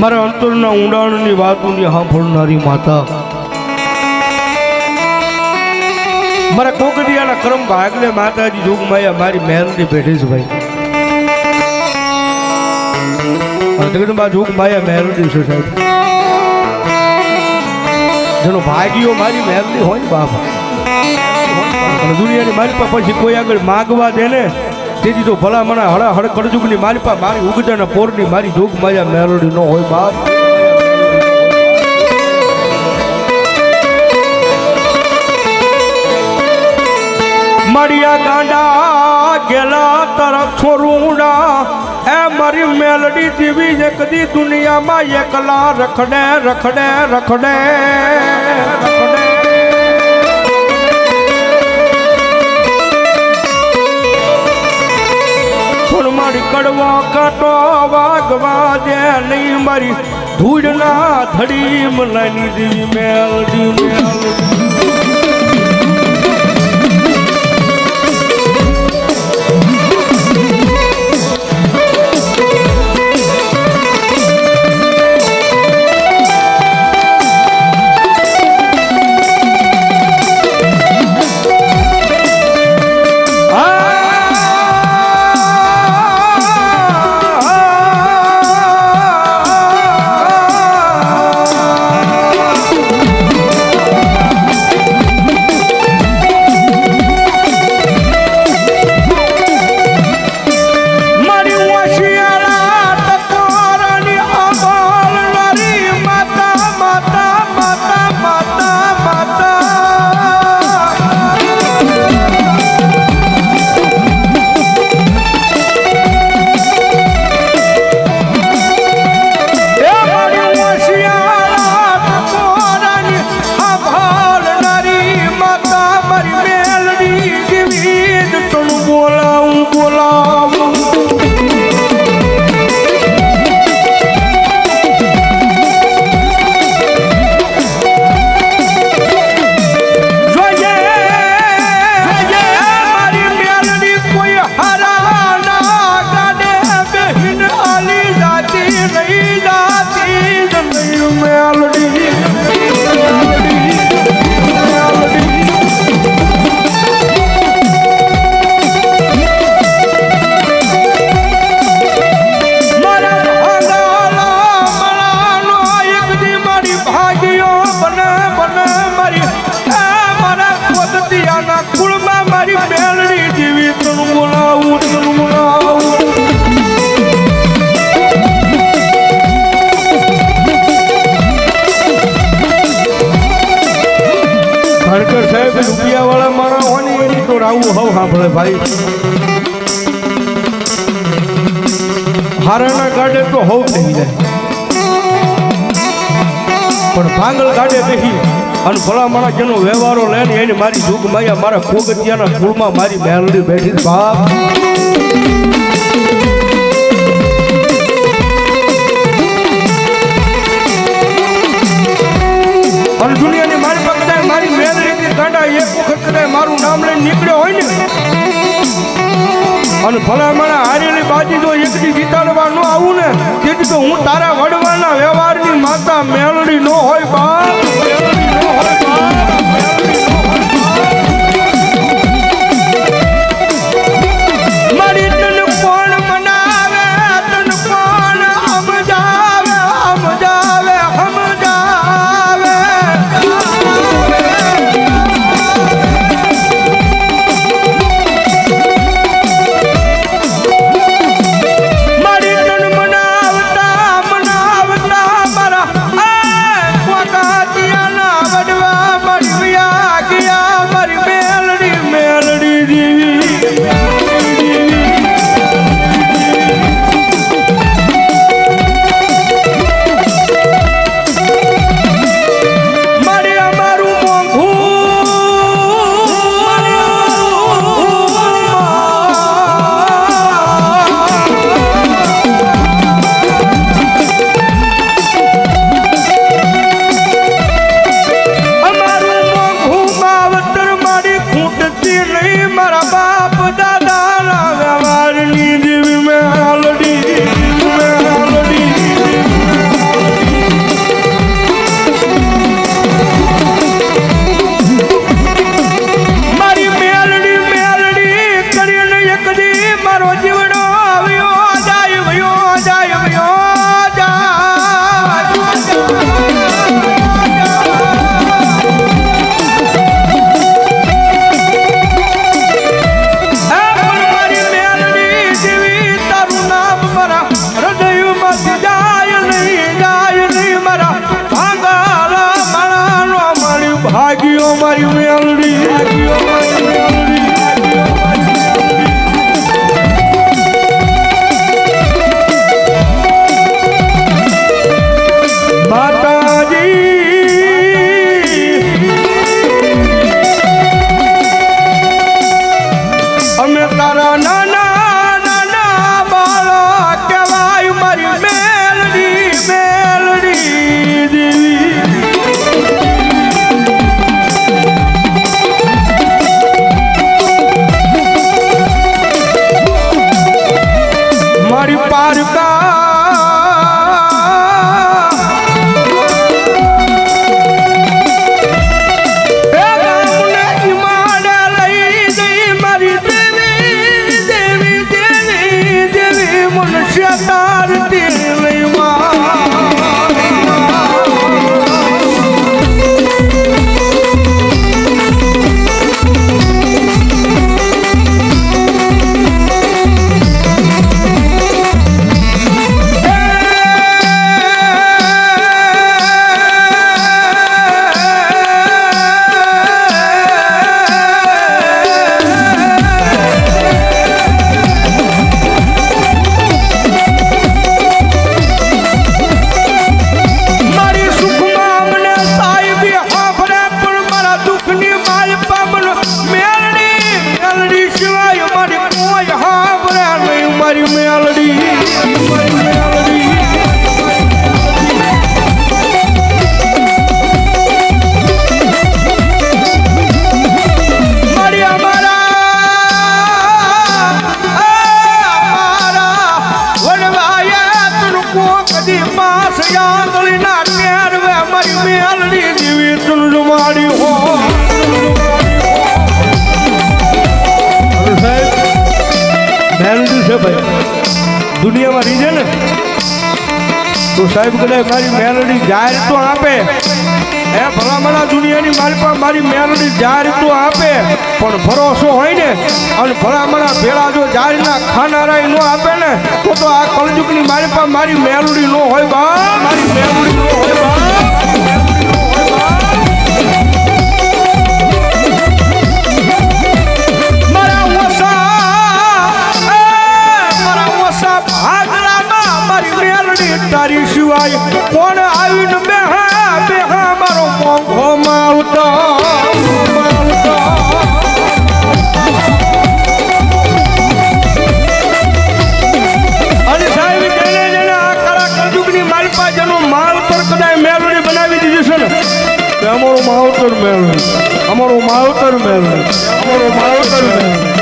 મારા અંતરના ઊંડાણની વાતોની સાંભળનારી માતા, મારા કોકડિયાના કર્મ ભાગને માતાજી જોગમાયા મારી મહેલની બેઠી છે ભાઈ. જગદંબા જોગમાયા મહેલની છે સાહેબ. જેનો ભાગ્યો મારી મહેલની હોય બાપ, દુનિયાની મારી પાસે પછી કોઈ આગળ માગવા દે ને તેથી તો ભલા મને હળ કડજુગની મારી પાસે મારી ઉગજાના પોરની મારી જોગમાયા મેલોડી ન હોય બાપ. મારિયા ગાંડા ગેલા તરફ છોરુડા એ મારી મેલડી જેવી જે કદી દુનિયામાં એકલા રખડે રખડે રખડે રખડે. મારી કડવા કાંટો વાગવા દે નહીં મારી ધૂળના ધડી મલાની દેવી મેલડી મેલડી. રૂપિયા વાળા મારા હોની એની તો રાવું હવ સાંભળે ભાઈ. હારાના ગાડે તો હવ થઈ જાય પણ ભાંગલ ગાડે બેસી અને ભલા મારા જેનો વ્યવહારો લે ને એને મારી જોગમાયા મારા કોગતિયાના કુળમાં મારી મેલડી બેઠી બાપ. અને દુનિયાની મારી પાસે કદાચ મારી મેલડી ગાંડા એક વખત કદાચ મારું નામ લઈને નીકળ્યો હોય ને અને ભલા મારા હારેલી બાજી જો એકથી જીતાડવા ન આવું ને તેથી તો હું તારા વડવાના વ્યવહારની માતા મેલડી ન હોય બાપ. મેલડી ન હોય બાપ. મારી તન કોણ બનાવે તન કોણ સમજાવે સમજાવે સમજાવે. મારી તન મનાવતા મનાવતા મારા કોકા મારી મેલડી જાગ્યો મારી મેલડી અમે તારા નાના નાના બાળા કહેવાય મારી મેલડી મેલડી દેવી મારી પારકા દુનિયામાં રીજે ને તો સાહેબ કદાચ મારી મેલડી જાહેર તો આપે એ ભલામણા દુનિયાની મારી પાસે મારી મેલડી જાહેર તો આપે પણ ભરોસો હોય ને અને ભલામણા ભેળા જો જાહેરના ખાનારાય ન આપે ને તો આ કળજુગની મારી પાસે મારી મેલડી ન હોય બા મારી મેલડી ન હોય બા તારી સિવાય કોણ આવીને બેહા બેહા મારો મોંઘો માવતો અને સાહેબ જેને જેને આ કળા કળજુગની મારી પાસેનો માવતર કદાચ મેલડી બનાવી દીધી છે ને કે અમારો માવતર મેલડી અમારો માવતર મેલડી અમારો માવતર મેલડી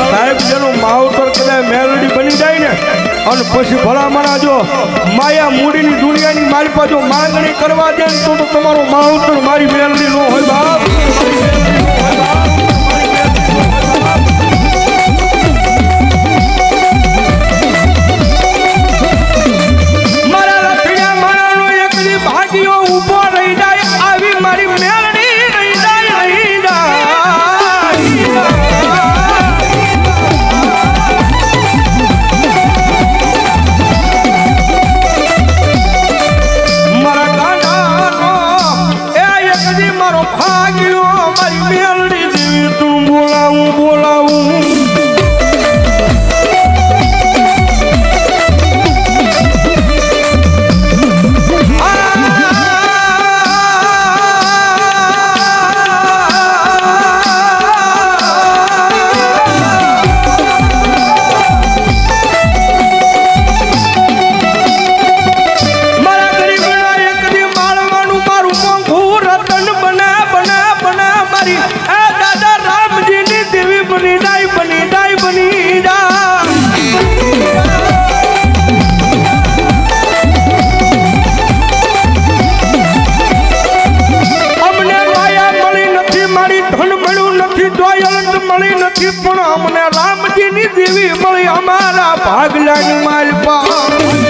સાહેબ જેનો માવતર કદાચ મેલડી બની જાય ને અને પછી ભલામણા જો માયા મૂડીની દુનિયાની મારી પાસે માંગણી કરવા દે તો તમારો માવતર મારી મેલડી નો હોય બાપ મારા લખિયા મારાનો એકલી ભાગીઓ ઊભો રહી જાય આવી મારી મેલડી રહી જાય રહી જાય પણ અમને રામજીની દેવી મળી અમારા ભાગલાની માલપા